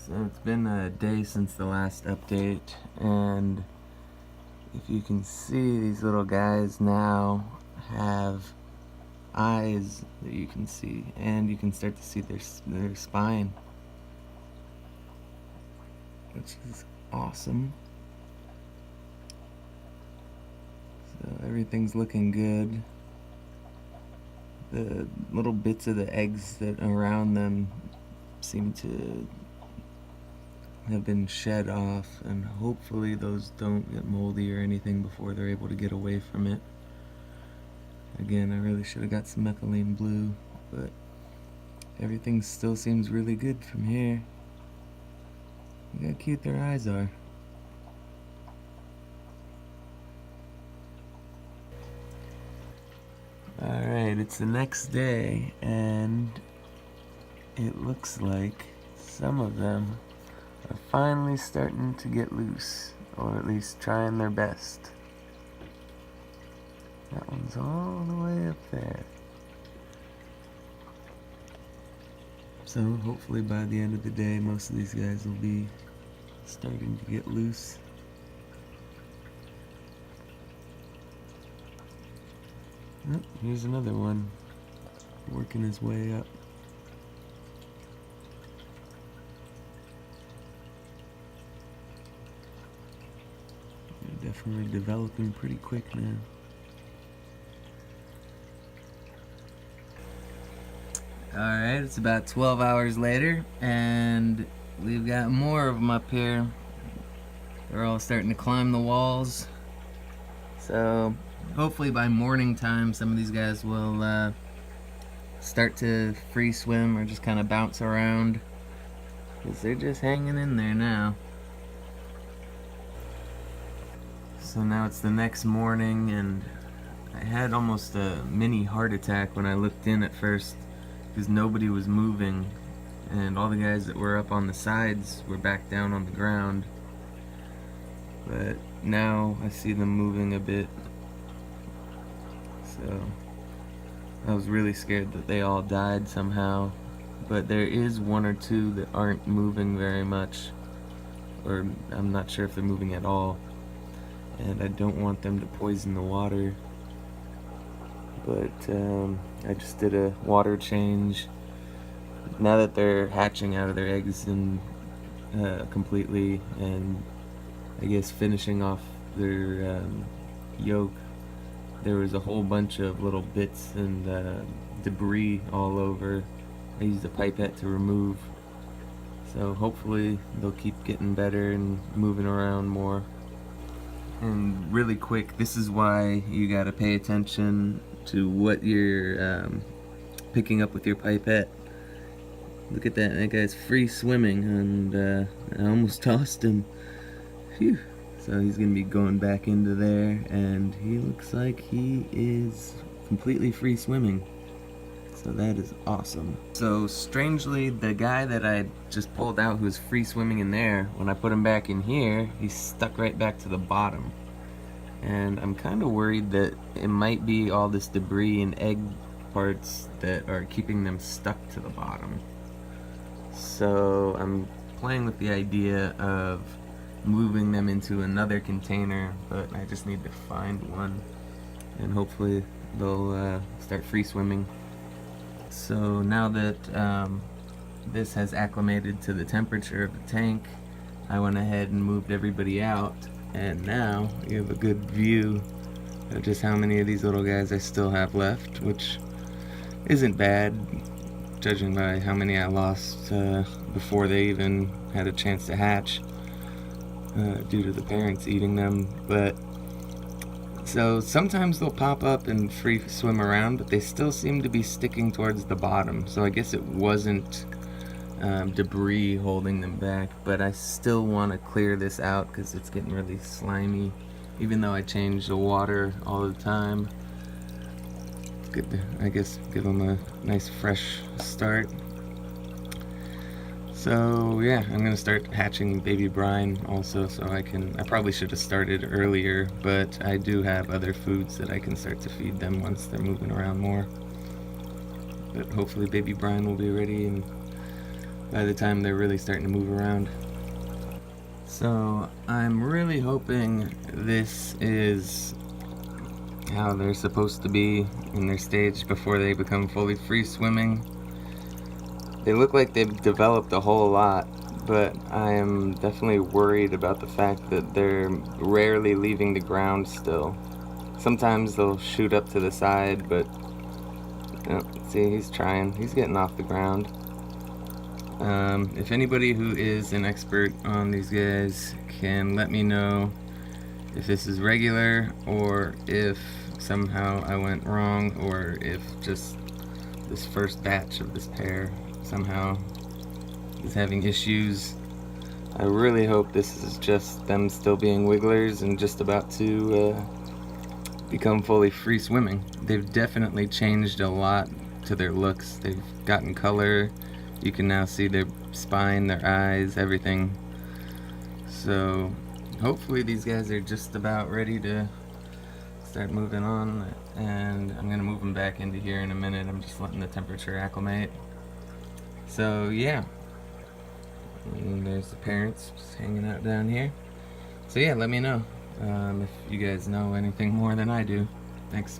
So it's been a day since the last update, and if you can see, these little guys now have eyes that you can see, and you can start to see their spine, which is awesome. So everything's looking good. The little bits of the eggs that are around them seem to have been shed off, and hopefully those don't get moldy or anything before they're able to get away from it. Again, I really should have got some methylene blue, but everything still seems really good from here. Look how cute their eyes are. Alright, it's the next day, and it looks like some of them are finally starting to get loose, or at least trying their best. That one's all the way up there. So hopefully by the end of the day, most of these guys will be starting to get loose. Oh, here's another one, working his way up. They're definitely developing pretty quick now. Alright, it's about 12 hours later, and we've got more of them up here. They're all starting to climb the walls. So hopefully by morning time, some of these guys will start to free swim or just kind of bounce around, because they're just hanging in there now. So now it's the next morning, and I had almost a mini heart attack when I looked in at first, because nobody was moving, and all the guys that were up on the sides were back down on the ground. But now I see them moving a bit, so I was really scared that they all died somehow. But there is one or two that aren't moving very much, or I'm not sure if they're moving at all, and I don't want them to poison the water. But I just did a water change. Now that they're hatching out of their eggs and completely, and I guess finishing off their yolk, there was a whole bunch of little bits and debris all over. I used a pipette to remove. So hopefully they'll keep getting better and moving around more. And really quick, this is why you gotta pay attention to what you're picking up with your pipette. Look at that guy's free swimming, and I almost tossed him. Phew. So he's gonna be going back into there, and he looks like he is completely free swimming. So that is awesome. So strangely, the guy that I just pulled out who was free swimming in there, when I put him back in here, he's stuck right back to the bottom. And I'm kind of worried that it might be all this debris and egg parts that are keeping them stuck to the bottom. So I'm playing with the idea of moving them into another container, but I just need to find one, and hopefully they'll start free swimming. So now that this has acclimated to the temperature of the tank, I went ahead and moved everybody out, and now you have a good view of just how many of these little guys I still have left, which isn't bad, judging by how many I lost before they even had a chance to hatch, due to the parents eating them. But so sometimes they'll pop up and free swim around, but they still seem to be sticking towards the bottom. So I guess it wasn't debris holding them back, but I still want to clear this out because it's getting really slimy. Even though I change the water all the time, it's good to, I guess, give them a nice fresh start. So yeah, I'm gonna start hatching baby brine also, so I probably should have started earlier, but I do have other foods that I can start to feed them once they're moving around more. But hopefully baby brine will be ready in by the time they're really starting to move around. So I'm really hoping this is how they're supposed to be in their stage before they become fully free swimming. They look like they've developed a whole lot, but I am definitely worried about the fact that they're rarely leaving the ground still. Sometimes they'll shoot up to the side, but see, he's trying. He's getting off the ground. If anybody who is an expert on these guys can let me know if this is regular or if somehow I went wrong, or if just this first batch of this pair somehow is having issues. I really hope this is just them still being wigglers and just about to become fully free swimming. They've definitely changed a lot to their looks. They've gotten color. You can now see their spine, their eyes, everything. So hopefully these guys are just about ready to start moving on, and I'm gonna move them back into here in a minute. I'm just letting the temperature acclimate. So yeah, and there's the parents just hanging out down here. So yeah, let me know if you guys know anything more than I do. Thanks.